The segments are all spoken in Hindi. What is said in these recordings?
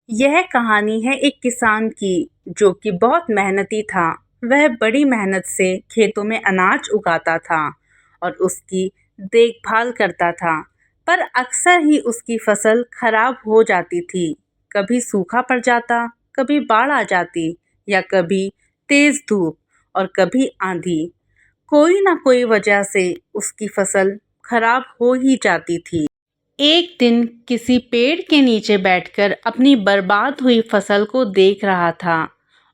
यह कहानी है एक किसान की जो कि बहुत मेहनती था। वह बड़ी मेहनत से खेतों में अनाज उगाता था और उसकी देखभाल करता था। पर अक्सर ही उसकी फसल खराब हो जाती थी। कभी सूखा पड़ जाता, कभी बाढ़ आ जाती या कभी तेज धूप और कभी आंधी। कोई ना कोई वजह से उसकी फसल खराब हो ही जाती थी। एक दिन किसी पेड़ के नीचे बैठकर अपनी बर्बाद हुई फसल को देख रहा था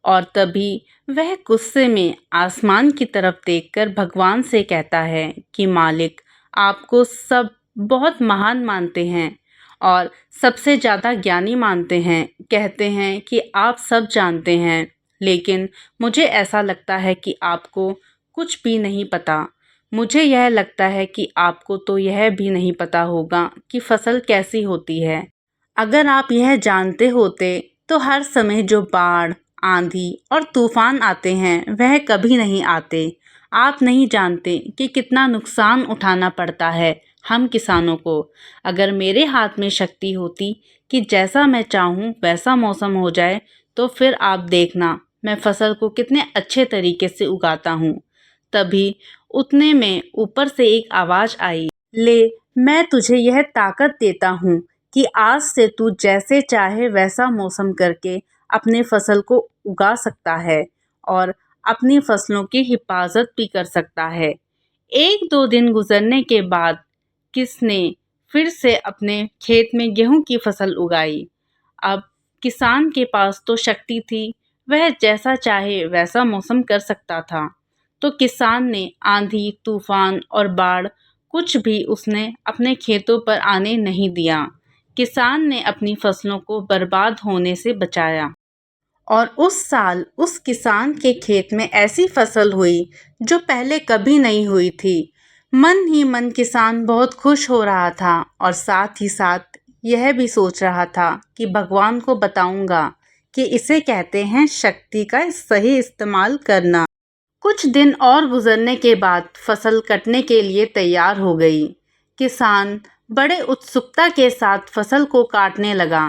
और तभी वह गुस्से में आसमान की तरफ देखकर भगवान से कहता है कि मालिक, आपको सब बहुत महान मानते हैं और सबसे ज़्यादा ज्ञानी मानते हैं। कहते हैं कि आप सब जानते हैं, लेकिन मुझे ऐसा लगता है कि आपको कुछ भी नहीं पता। मुझे यह लगता है कि आपको तो यह भी नहीं पता होगा कि फसल कैसी होती है। अगर आप यह जानते होते तो हर समय जो बाढ़, आंधी और तूफान आते हैं वह कभी नहीं आते। आप नहीं जानते कि कितना नुकसान उठाना पड़ता है हम किसानों को। अगर मेरे हाथ में शक्ति होती कि जैसा मैं चाहूँ वैसा मौसम हो जाए, तो फिर आप देखना मैं फसल को कितने अच्छे तरीके से उगाता हूँ। तभी उतने में ऊपर से एक आवाज़ आई, ले, मैं तुझे यह ताकत देता हूँ कि आज से तू जैसे चाहे वैसा मौसम करके अपने फसल को उगा सकता है और अपनी फसलों की हिफाजत भी कर सकता है। एक दो दिन गुजरने के बाद किसने फिर से अपने खेत में गेहूं की फसल उगाई। अब किसान के पास तो शक्ति थी, वह जैसा चाहे वैसा मौसम कर सकता था। तो किसान ने आंधी, तूफान और बाढ़ कुछ भी उसने अपने खेतों पर आने नहीं दिया। किसान ने अपनी फसलों को बर्बाद होने से बचाया और उस साल उस किसान के खेत में ऐसी फसल हुई जो पहले कभी नहीं हुई थी। मन ही मन किसान बहुत खुश हो रहा था और साथ ही साथ यह भी सोच रहा था कि भगवान को बताऊंगा कि इसे कहते हैं शक्ति का सही इस्तेमाल करना। कुछ दिन और गुजरने के बाद फसल कटने के लिए तैयार हो गई। किसान बड़े उत्सुकता के साथ फसल को काटने लगा,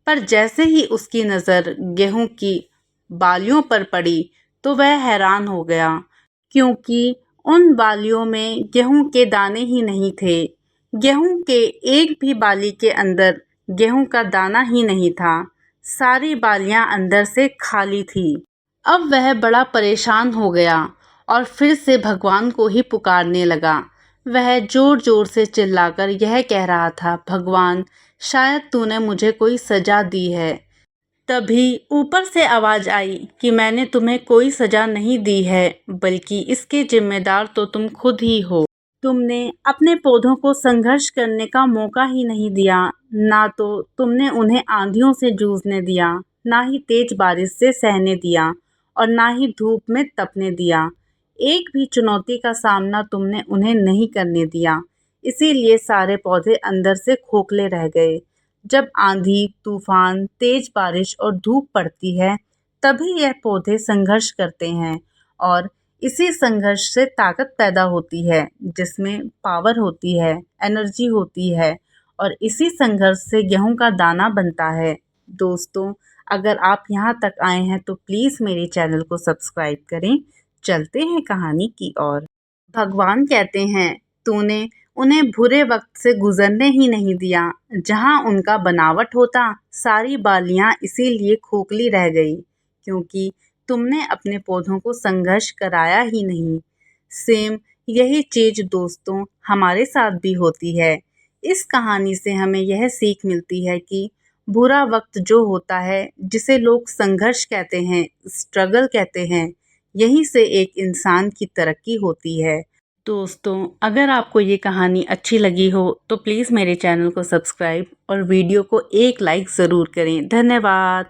पर जैसे ही उसकी नज़र गेहूं की बालियों पर पड़ी तो वह हैरान हो गया, क्योंकि उन बालियों में गेहूं के दाने ही नहीं थे। गेहूं के एक भी बाली के अंदर गेहूं का दाना ही नहीं था। सारी बालियां अंदर से खाली थी। अब वह बड़ा परेशान हो गया और फिर से भगवान को ही पुकारने लगा। वह जोर जोर से चिल्लाकर यह कह रहा था, भगवान, शायद तूने मुझे कोई सजा दी है। तभी ऊपर से आवाज आई कि मैंने तुम्हें कोई सजा नहीं दी है, बल्कि इसके जिम्मेदार तो तुम खुद ही हो। तुमने अपने पौधों को संघर्ष करने का मौका ही नहीं दिया। ना तो तुमने उन्हें आंधियों से जूझने दिया, ना ही तेज बारिश से सहने दिया और ना ही धूप में तपने दिया। एक भी चुनौती का सामना तुमने उन्हें नहीं करने दिया। इसीलिए सारे पौधे अंदर से खोखले रह गए। जब आंधी, तूफान, तेज बारिश और धूप पड़ती है, तभी यह पौधे संघर्ष करते हैं और इसी संघर्ष से ताकत पैदा होती है, जिसमें पावर होती है, एनर्जी होती है और इसी संघर्ष से गेहूं का दाना बनता है। दोस्तों, अगर आप यहाँ तक आए हैं तो प्लीज़ मेरे चैनल को सब्सक्राइब करें। चलते हैं कहानी की ओर। भगवान कहते हैं, तूने उन्हें बुरे वक्त से गुजरने ही नहीं दिया। जहाँ उनका बनावट होता, सारी बालियाँ इसीलिए खोखली रह गई, क्योंकि तुमने अपने पौधों को संघर्ष कराया ही नहीं। सेम यही चीज दोस्तों हमारे साथ भी होती है। इस कहानी से हमें यह सीख मिलती है कि बुरा वक्त जो होता है, जिसे लोग संघर्ष कहते हैं, स्ट्रगल कहते हैं, यहीं से एक इंसान की तरक्की होती है। दोस्तों, अगर आपको ये कहानी अच्छी लगी हो तो प्लीज़ मेरे चैनल को सब्सक्राइब और वीडियो को एक लाइक ज़रूर करें। धन्यवाद।